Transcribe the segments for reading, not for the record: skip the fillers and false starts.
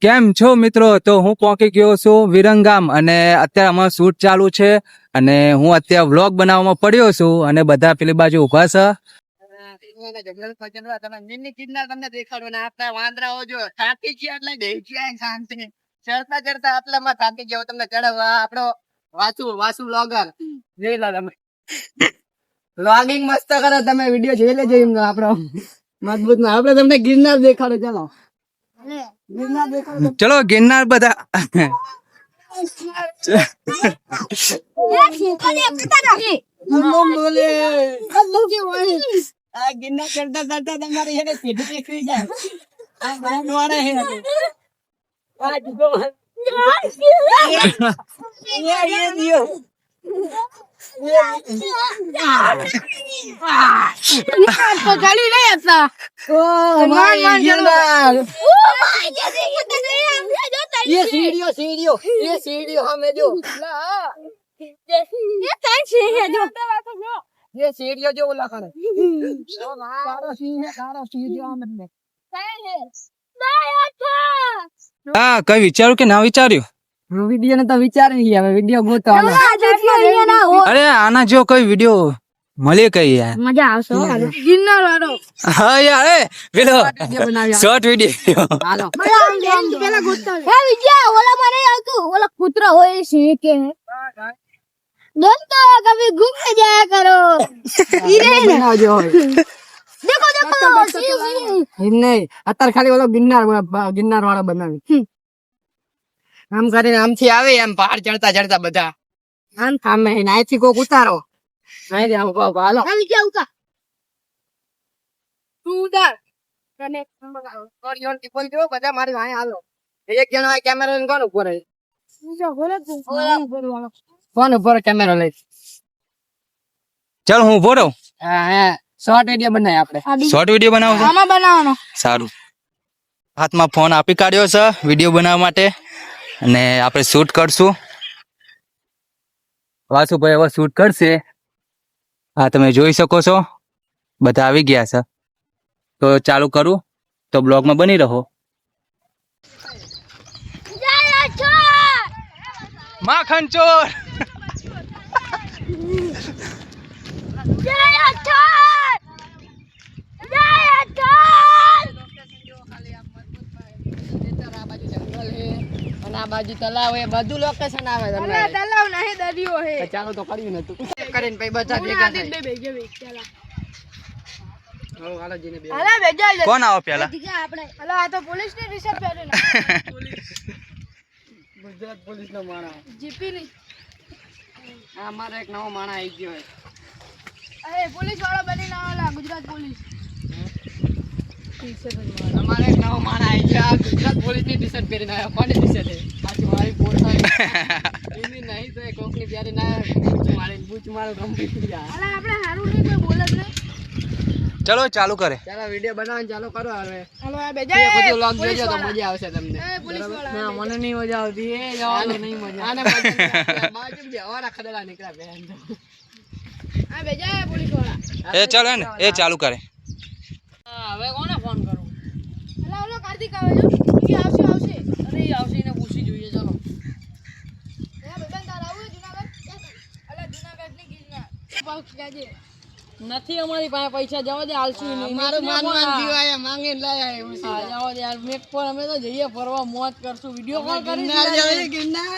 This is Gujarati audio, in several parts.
કેમ છો મિત્રો? તો હું પહોંચી ગયો છું વિરંગામ અને અત્યારે અમારું શૂટ ચાલુ છે અને હું અત્યારે વ્લોગ બનાવવામાં પડ્યો છું અને બધા પેલી બાજુ ઉભા છે. તમને દેખાડો ને આપણા વાંદરાઓ જો થાકી ગયા એટલે દેખ્યા શાંતિ ચડતા ચડતા આટલામાં થાકી ગયો તમને ચડાવવા આપણો વાસુ વ્લોગર જોઈ લો તમે વ્લોગિંગ મસ્ત કરો તમે વિડિયો જોઈ લેજો એમનો આપણો મજબૂત ના આપણે તમને ગિરનાર દેખાડો ચાલો ગિરનાર દેખાડો ચલો ગિરનાર બધા આ ગિરનાર ચડતા ચડતા તમારી એને સીધી દેખી જાય આ બાંધ વાળા હે આ જુગો ये दियो तो चली नहीं आता ये सीढ़ियों हमें जो ये सीढ़ियों जो बोला करे कारा सिंह जो हमें હા કઈ વિચાર્યું કે ના વિચાર્યું? વિડિયો ને તો વિચારી હવે વિડિયો ગોતો અરે આના જો કઈ વિડિયો મળે કઈ યાર મજા આવશે ગિરનાર વાળો હા યાર એ પેલો શોર્ટ વિડિયો હાલો પેલા ગોતતા હે વિજય ઓલા મને આવતું ઓલા કૂતરો હોય છે કે दोस्तों कभी घूमने जाया करो બનાવજો देखो નહીં અત્યારે ખાલી ઓલો ગિરનાર વાળો બનાવી આમ કરીને આમથી આવે એમ પહાડ ચડતા ચડતા બધા આમ સામે અહીંથી કોક ઉતારો અહીંથી આમ કોક હાલો विजय उका તું ઉતાર તને કોરિયોન થી બોલ દો બધા મારી વાહે હાલો એક જણો આ કેમેરા લઈને કોણ ઉપર विजय बोले तू કોણ ઉપર કેમેરા લઈ ચાલ હું ઉભો રહું. હા શોર્ટ વિડિયો બનાય આપણે શોર્ટ વિડિયો બનાવો છો? आमा बनावनो સારું. હાથમાં ફોન આપી કાઢ્યો છે વિડિયો બનાવવા માટે અને આપણે શૂટ કરશું. વાસુભાઈ હવે શૂટ કરશે. હા તમે જોઈ શકો છો બધા આવી ગયા છે તો ચાલુ કરું તો બ્લોગમાં બની રહો. માખણ ચોર આ બાજુ તલાવ એ બધું લોકેશન આવે તમને तलाव नहीं दरियो है ચાલો તો કર્યું નતું કરીને પછી બધા ભેગા થાય હાલો જીને બે अरे भेजा કોણ આવો પેલા? આપણે હલો આ તો પોલીસ ની રિસર્ચ કરે ને ગુજરાત પોલીસ નો માણા જીપી ની આ અમારો એક નવો માણા આવી ગયો અરે પોલીસ વાળો બની ના વાલા ગુજરાત પોલીસ અમારો એક નવો માણા આવી ગયો આ ગુજરાત પોલીસ ની ટી-શર્ટ પહેરીને આવ્યો કોની ટી-શર્ટ છે પાછી મારી પોતા એની નહીં તો એક કોકની પ્યારી ના બૂચ મારું કમ્પ્લીટ ગયા અલા આપણે હારું નહીં કોઈ બોલે જ નહીં ચલો ચાલુ કરે. ચાલો વિડિયો બનાવવાનું ચાલુ કરો હવે હલો આ એ બેજા બધું લોગ જોજો તો મજા આવશે તમને એ પોલીસ વાળા ના મને નહીં મજા આવતી એ જવાનું નહીં મજા આને મજા બાજુ જે ઓરા ખડલા નીકળ્યા બેન તો આ બેજા પોલીસ વાળા એ ચાલો ને એ ચાલુ કરે. હવે કોને ફોન કરું હલો હલો કાર્તિક આવે જો એ આવશે અરે ઈ આવશે એને પૂછી જોઈએ ચાલો એ બેબન તાર આવું જુનાગઢ અલા જુનાગઢ ની ગિરનાર પાઉચ જાજે નથી અમારી પાસે પૈસા જવા દે આલસુ નહીં મારું માન જીવાય માંગીને લાયા એવું છે જવા દે યાર મેક પર અમે તો જઈએ ફરવા મોજ કરશું વિડિયો કોલ કરી ગિરનાર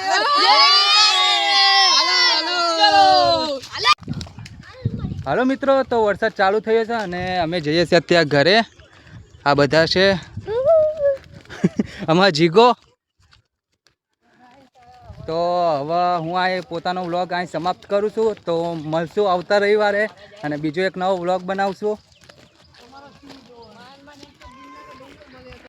હાલો મિત્રો તો વરસાદ ચાલુ થયો છે અને અમે જઈએ છીએ અત્યારે ઘરે. આ બધા છે અમારા જીગો. તો હવે હું આ પોતાનો વ્લોગ અહીં સમાપ્ત કરું છું. તો મળશું આવતા રવિવારે અને બીજો એક નવો વ્લોગ બનાવશું.